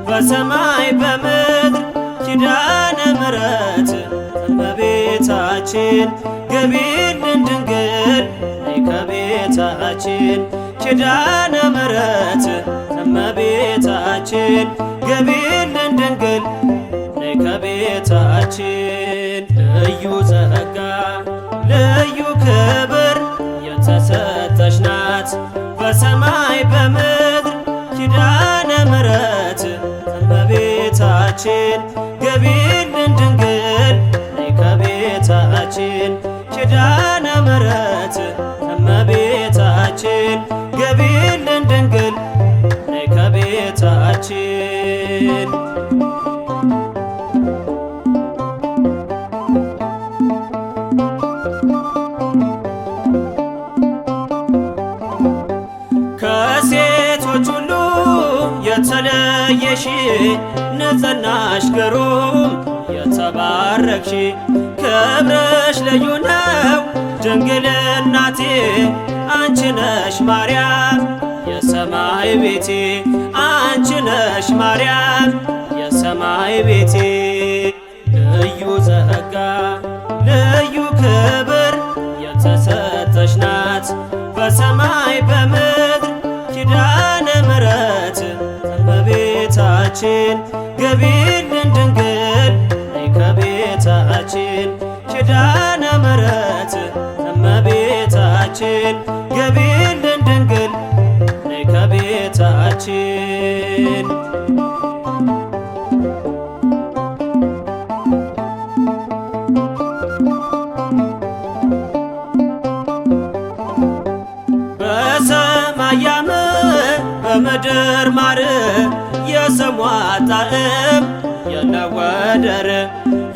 በሰማይ በምድር ኪዳነ ምሕረት እመቤታችን ገቢልን ድንግል ነይ ከቤታችን ኪዳነ ምሕረት እመቤታችን ገቢልን ድንግል ነይ ከቤታችን ልዩ ጸጋ ልዩ ክብር የተሰጠሽ ናት በሰማይ በምድር ኪዳነ ምሕረት እመቤታችን ገቢልን ድንግል ነይ ከቤታችን ኪዳነ ምሕረት እመቤታችን ገቢልን ድንግል ነይ ከቤታችን ከሴቶች ሁሉ የተለየሽ ንጽሕናሽ ግሩም የተባረክሽ ክብርሽ ልዩ ነው ድንግል እናቴ አንቺ ነሽ ማርያም የሰማይ ቤቴ አንቺ ነሽ ማርያም የሰማይ ቤቴ ልዩ ጸጋ ልዩ ክብር የተሰጠሽ ናት በሰማይ በምድር ኪዳነ ምሕረት እመቤታችን ገቢልን ድንግል ነይ ከቤታችን ኪዳነ ምሕረት እመቤታችን ገቢልን ድንግል ነይ ከቤታችን በሰማይ ያምር በምድር ማር የስሟ ጣዕም የለው ወደር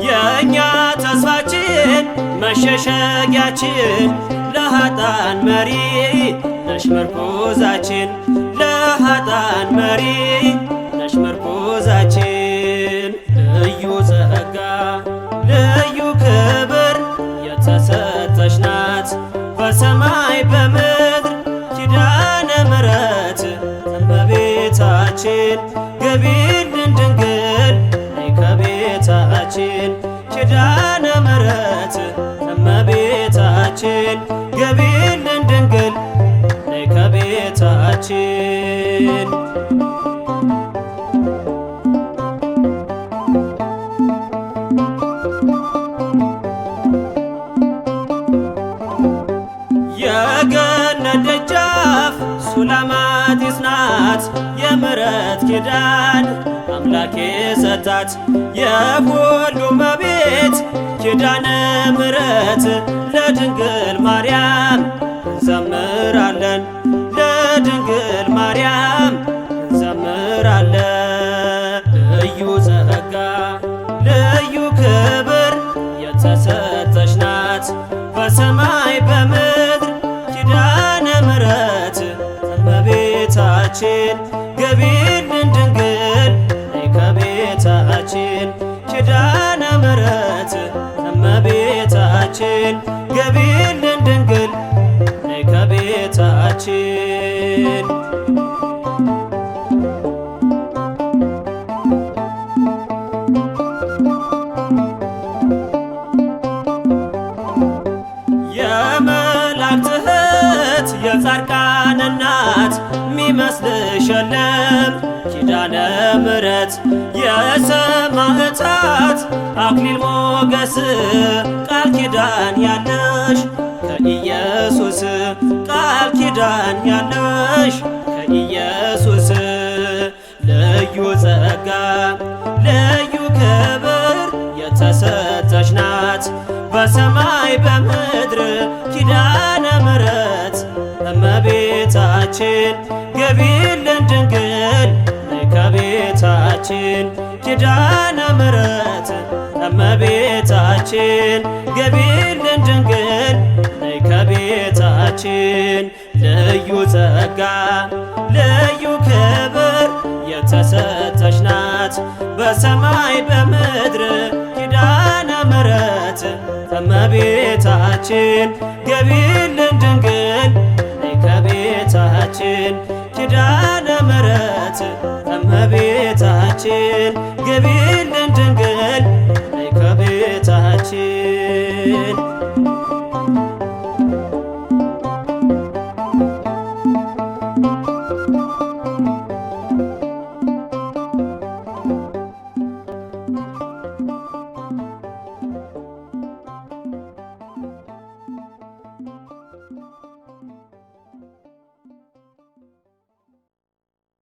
የእኛ ተስፋችን መሸሸጊያችን ለኃጥአን መሪ ነሽ ምርኩዛችን ለኃጥአን መሪ ነሽ ምርኩዛችን ልዩ ጸጋ ልዩ ክብር የተሰጠሽ ናት በሰማይ በምድር ኪዳነ ምሕረት እመቤታችን ገቢልን ድንግል ነይ ከቤታችን ኪዳነ ምሕረት እመቤታችን ገቢልን ድንግል ነይ ከቤታችን የገነት ደጃፍ ሱላማጢስ ናት የምሕረት ኪዳን አምላኬ ሰጣት የሁሉ እመቤት ኪዳነ ምሕረት ለድንግል ማርያም እንዘምራለን ለድንግል ማርያም እንዘምራለን ልዩ ጸጋ ልዩ ክብር የተሰጠሽ ናት በሰማይ በምድር ኪዳነ ምሕረት እመቤታችን ገቢልን ድንግል ነይ ከቤታችን ኪዳነ ምሕረት እመቤታችን ገቢልን ድንግል ነይ ከቤታችን የመላእክት እህት የጻድቃን እናት ሚመስልሽ የለም ኪዳነ ምሕረት የሰማዕታት አክሊል ሞገስ ቃል ኪዳን ያለሽ ከኢየሱስ ቃል ኪዳን ያለሽ ከኢየሱስ ልዩ ጸጋ ልዩ ክብር የተሰጠሽ ናት በሰማይ በምድር ኪዳነ ምሕረት እመቤታችን ገቢልን ድንግል ነይ ከቤታችን ኪዳነ ምሕረት እመቤታችን ገቢልን ድንግል ነይ ከቤታችን ልዩ ጸጋ ልዩ ክብር የተሰጠሽ ናት በሰማይ በምድር ኪዳነ ምሕረት እመቤታችን ገቢልን ድንግል ነይ ከቤታችን ኪዳነ ምሕረት እመቤታችን ከቤታችን ግቢ